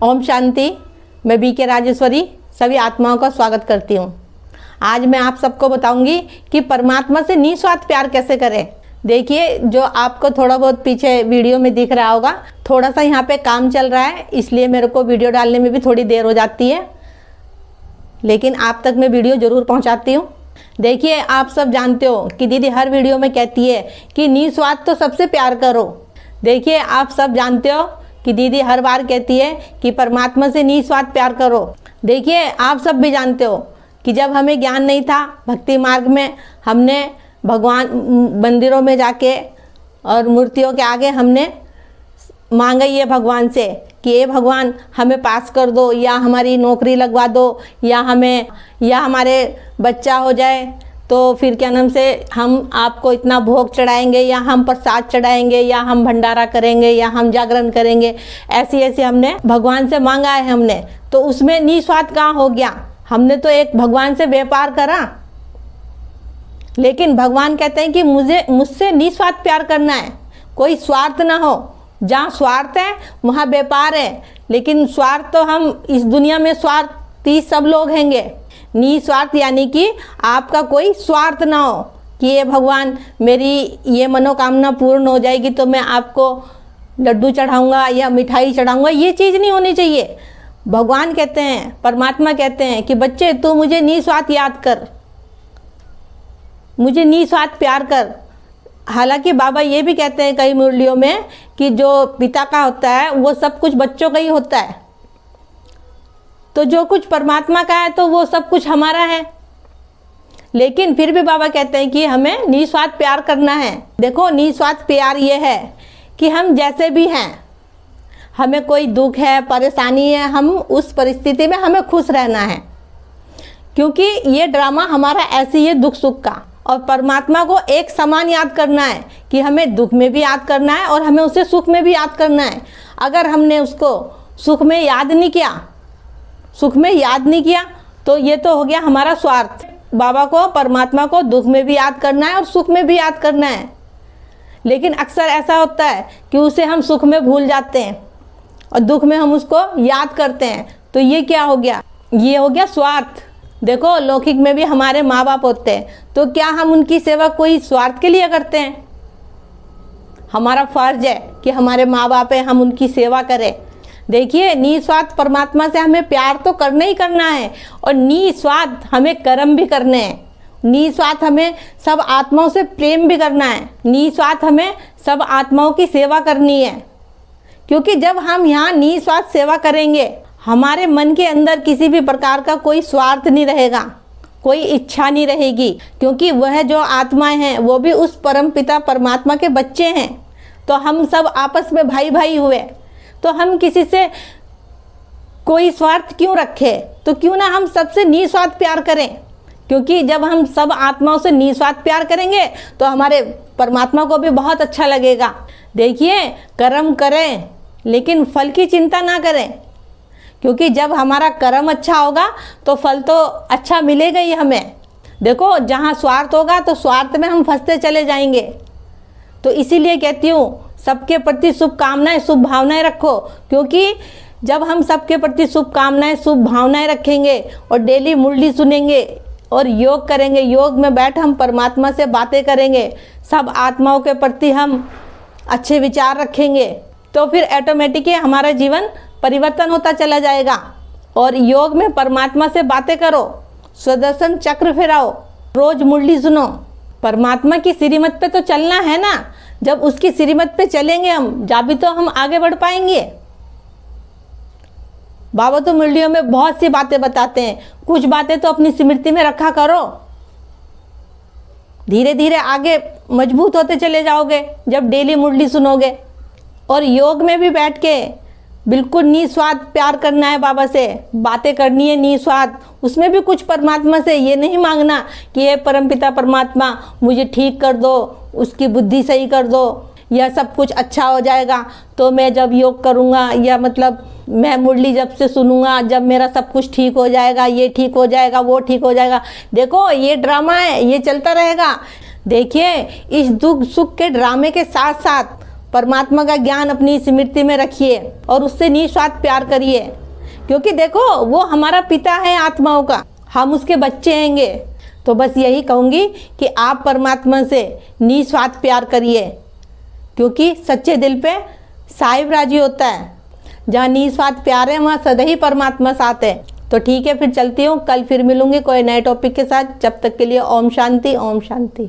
ओम शांति। मैं बीके राजेश्वरी सभी आत्माओं का स्वागत करती हूँ। आज मैं आप सबको बताऊंगी कि परमात्मा से निस्वार्थ प्यार कैसे करें। देखिए, जो आपको थोड़ा बहुत पीछे वीडियो में दिख रहा होगा, थोड़ा सा यहाँ पे काम चल रहा है, इसलिए मेरे को वीडियो डालने में भी थोड़ी देर हो जाती है, लेकिन आप तक मैं वीडियो ज़रूर पहुँचाती हूँ। देखिए, आप सब जानते हो कि दीदी हर वीडियो में कहती है कि निस्वार्थ तो सबसे प्यार करो। देखिए, आप सब जानते हो कि दीदी हर बार कहती है कि परमात्मा से निस्वार्थ प्यार करो। देखिए, आप सब भी जानते हो कि जब हमें ज्ञान नहीं था भक्ति मार्ग में, हमने भगवान मंदिरों में जाके और मूर्तियों के आगे हमने मांगा ये भगवान से कि ये भगवान हमें पास कर दो, या हमारी नौकरी लगवा दो, या हमारे बच्चा हो जाए तो फिर क्या नाम से हम आपको इतना भोग चढ़ाएंगे, या हम प्रसाद चढ़ाएंगे, या हम भंडारा करेंगे, या हम जागरण करेंगे। ऐसी हमने भगवान से मांगा है हमने। तो उसमें निस्वार्थ कहाँ हो गया? हमने तो एक भगवान से व्यापार करा, लेकिन भगवान कहते हैं कि मुझसे निस्वार्थ प्यार करना है, कोई स्वार्थ ना हो। जहाँ स्वार्थ है वहाँ व्यापार है, लेकिन स्वार्थ तो हम इस दुनिया में स्वार्थी सब लोग हैंगे। निस्वार्थ यानी कि आपका कोई स्वार्थ ना हो कि ये भगवान मेरी ये मनोकामना पूर्ण हो जाएगी तो मैं आपको लड्डू चढ़ाऊंगा या मिठाई चढ़ाऊंगा, ये चीज़ नहीं होनी चाहिए। भगवान कहते हैं, परमात्मा कहते हैं कि बच्चे तू मुझे निस्वार्थ याद कर, मुझे निस्वार्थ प्यार कर। हालांकि बाबा ये भी कहते हैं कई मुरलियों में कि जो पिता का होता है वो सब कुछ बच्चों का ही होता है, तो जो कुछ परमात्मा का है तो वो सब कुछ हमारा है। लेकिन फिर भी बाबा कहते हैं कि हमें निस्वार्थ प्यार करना है। देखो, निस्वार्थ प्यार ये है कि हम जैसे भी हैं, हमें कोई दुख है, परेशानी है, हम उस परिस्थिति में हमें खुश रहना है, क्योंकि ये ड्रामा हमारा ऐसे ही है दुख सुख का। और परमात्मा को एक समान याद करना है कि हमें दुख में भी याद करना है और हमें उसे सुख में भी याद करना है। अगर हमने उसको सुख में याद नहीं किया तो ये तो हो गया हमारा स्वार्थ। बाबा को, परमात्मा को दुख में भी याद करना है और सुख में भी याद करना है, लेकिन अक्सर ऐसा होता है कि उसे हम सुख में भूल जाते हैं और दुख में हम उसको याद करते हैं। तो ये क्या हो गया? ये हो गया स्वार्थ। देखो, लौकिक में भी हमारे माँ बाप होते हैं, तो क्या हम उनकी सेवा कोई स्वार्थ के लिए करते हैं? हमारा फर्ज है कि हमारे माँ बाप है, हम उनकी सेवा करें। देखिए, निस्वार्थ परमात्मा से हमें प्यार तो करना ही करना है, और निस्वार्थ हमें कर्म भी करने हैं। निस्वार्थ हमें सब आत्माओं से प्रेम भी करना है। निस्वार्थ हमें सब आत्माओं की सेवा करनी है, क्योंकि जब हम यहाँ निस्वार्थ सेवा करेंगे, हमारे मन के अंदर किसी भी प्रकार का कोई स्वार्थ नहीं रहेगा, कोई इच्छा नहीं रहेगी, क्योंकि वह जो आत्माएं हैं वो भी उस परम पिता परमात्मा के बच्चे हैं। तो हम सब आपस में भाई भाई हुए, तो हम किसी से कोई स्वार्थ क्यों रखें? तो क्यों ना हम सबसे निस्वार्थ प्यार करें, क्योंकि जब हम सब आत्माओं से निस्वार्थ प्यार करेंगे तो हमारे परमात्मा को भी बहुत अच्छा लगेगा। देखिए, कर्म करें लेकिन फल की चिंता ना करें, क्योंकि जब हमारा कर्म अच्छा होगा तो फल तो अच्छा मिलेगा ही हमें। देखो, जहाँ स्वार्थ होगा तो स्वार्थ में हम फंसते चले जाएंगे। तो इसीलिए कहती हूँ, सबके प्रति शुभकामनाएं, शुभ भावनाएं रखो, क्योंकि जब हम सबके प्रति शुभकामनाएं, शुभ भावनाएं रखेंगे और डेली मुरली सुनेंगे और योग करेंगे, योग में बैठ हम परमात्मा से बातें करेंगे, सब आत्माओं के प्रति हम अच्छे विचार रखेंगे, तो फिर ऑटोमेटिकली हमारा जीवन परिवर्तन होता चला जाएगा। और योग में परमात्मा से बातें करो, सुदर्शन चक्र फिराओ, रोज मुरली सुनो। परमात्मा की श्रीमत पे तो चलना है ना। जब उसकी श्रीमत पे चलेंगे हम, जाभी तो हम आगे बढ़ पाएंगे। बाबा तो मुरलियों में बहुत सी बातें बताते हैं, कुछ बातें तो अपनी स्मृति में रखा करो। धीरे धीरे आगे मजबूत होते चले जाओगे जब डेली मुरली सुनोगे। और योग में भी बैठ के बिल्कुल निस्वार्थ प्यार करना है, बाबा से बातें करनी है निस्वार्थ। उसमें भी कुछ परमात्मा से ये नहीं मांगना कि ये परमपिता परमात्मा मुझे ठीक कर दो, उसकी बुद्धि सही कर दो, या सब कुछ अच्छा हो जाएगा तो मैं जब योग करूँगा, या मतलब मैं मुरली जब से सुनूंगा जब मेरा सब कुछ ठीक हो जाएगा, ये ठीक हो जाएगा, वो ठीक हो जाएगा। देखो, ये ड्रामा है, ये चलता रहेगा। देखिए, इस दुख सुख के ड्रामे के साथ साथ परमात्मा का ज्ञान अपनी स्मृति में रखिए और उससे निस्वार्थ प्यार करिए, क्योंकि देखो वो हमारा पिता है आत्माओं का, हम उसके बच्चे हैंगे। तो बस यही कहूँगी कि आप परमात्मा से निस्वार्थ प्यार करिए, क्योंकि सच्चे दिल पे साहिब राजी होता है। जहाँ निस्वार्थ प्यार है वहाँ सदा ही परमात्मा साथ है। तो ठीक है, फिर चलती हूँ, कल फिर मिलूंगी कोई नए टॉपिक के साथ। जब तक के लिए ओम शांति, ओम शांति।